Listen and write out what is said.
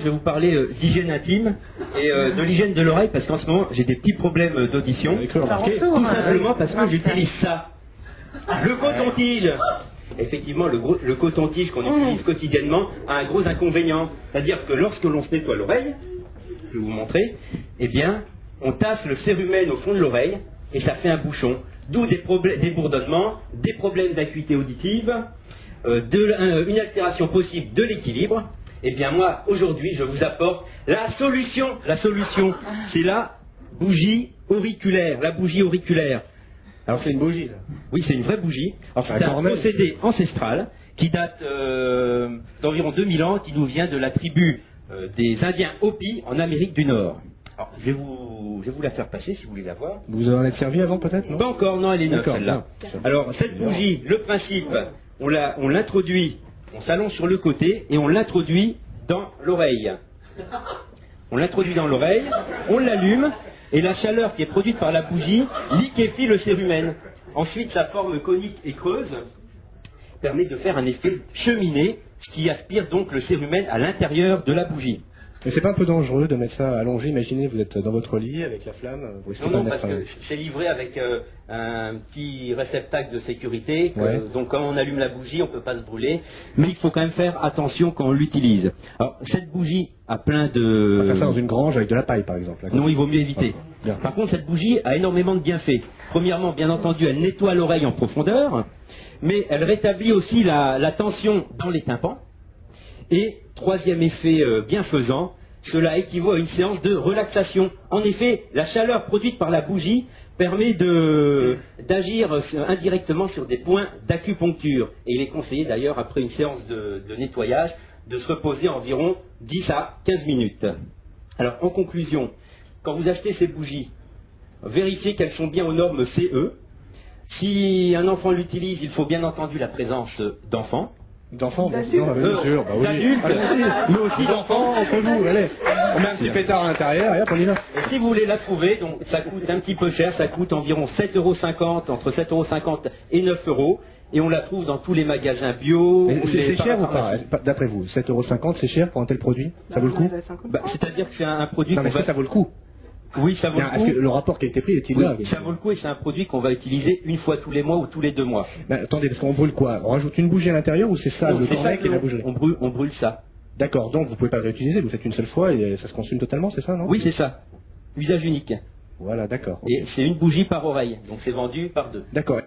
Je vais vous parler d'hygiène intime et de l'hygiène de l'oreille parce qu'en ce moment j'ai des petits problèmes d'audition. Tout simplement parce que j'utilise ça. Le coton-tige. Effectivement, le coton-tige qu'on utilise quotidiennement a un gros inconvénient. C'est-à-dire que lorsque l'on se nettoie l'oreille, je vais vous montrer, eh bien, on tasse le cérumen au fond de l'oreille et ça fait un bouchon. D'où des bourdonnements, des problèmes d'acuité auditive, une altération possible de l'équilibre. Eh bien moi, aujourd'hui, je vous apporte la solution. La solution, c'est la bougie auriculaire. La bougie auriculaire. Alors c'est une bougie, là. Oui, c'est une vraie bougie. Alors c'est un procédé ancestral qui date d'environ 2000 ans, qui nous vient de la tribu des Indiens Hopi en Amérique du Nord. Alors, je vais vous la faire passer si vous voulez la voir. Vous en êtes servi avant peut-être, non? Pas encore, non, elle est neuve celle-là. Alors cette bougie, le principe, on l'introduit. On s'allonge sur le côté et on l'introduit dans l'oreille. On l'introduit dans l'oreille, on l'allume et la chaleur qui est produite par la bougie liquéfie le cérumen. Ensuite, sa forme conique et creuse permet de faire un effet cheminée, ce qui aspire donc le cérumen à l'intérieur de la bougie. Mais c'est pas un peu dangereux de mettre ça allongé? Imaginez, vous êtes dans votre lit avec la flamme. Vous non, parce que c'est livré avec un petit réceptacle de sécurité. Donc quand on allume la bougie, on ne peut pas se brûler. Mais il faut quand même faire attention quand on l'utilise. Alors cette bougie a plein de... On va faire ça dans une grange avec de la paille, par exemple. Non, il vaut mieux éviter. Par contre, cette bougie a énormément de bienfaits. Premièrement, bien entendu, elle nettoie l'oreille en profondeur, mais elle rétablit aussi la tension dans les tympans. Et troisième effet bienfaisant, cela équivaut à une séance de relaxation. En effet, la chaleur produite par la bougie permet d'agir indirectement sur des points d'acupuncture. Et il est conseillé d'ailleurs, après une séance de nettoyage, de se reposer environ 10 à 15 minutes. Alors, en conclusion, quand vous achetez ces bougies, vérifiez qu'elles sont bien aux normes CE. Si un enfant l'utilise, il faut bien entendu la présence d'enfants. D'enfants, bien sûr, d'adultes, mais aussi d'enfants. Entre vous, allez. On met un petit pétard à l'intérieur et hop, on y va. Et si vous voulez la trouver, donc ça coûte un petit peu cher, ça coûte environ 7,50 €, entre 7,50 € et 9 €, et on la trouve dans tous les magasins bio. C'est cher ou pas? D'après vous, 7,50 €, c'est cher pour un tel produit? Ça vaut le coup? C'est-à-dire que c'est un produit... Non, mais ça vaut le coup? Oui, ça vaut le coup. Est-ce que le rapport qualité-prix est-il là? Oui, ça vaut le coup et c'est un produit qu'on va utiliser une fois tous les mois ou tous les 2 mois. Attendez, parce qu'on brûle quoi? On rajoute une bougie à l'intérieur ou c'est ça, le cornec et la bougie? On brûle ça. D'accord, donc vous pouvez pas le réutiliser, vous faites une seule fois et ça se consume totalement, c'est ça, non? Oui, c'est ça. Usage unique. Voilà, d'accord. Et c'est une bougie par oreille, donc c'est vendu par 2. D'accord.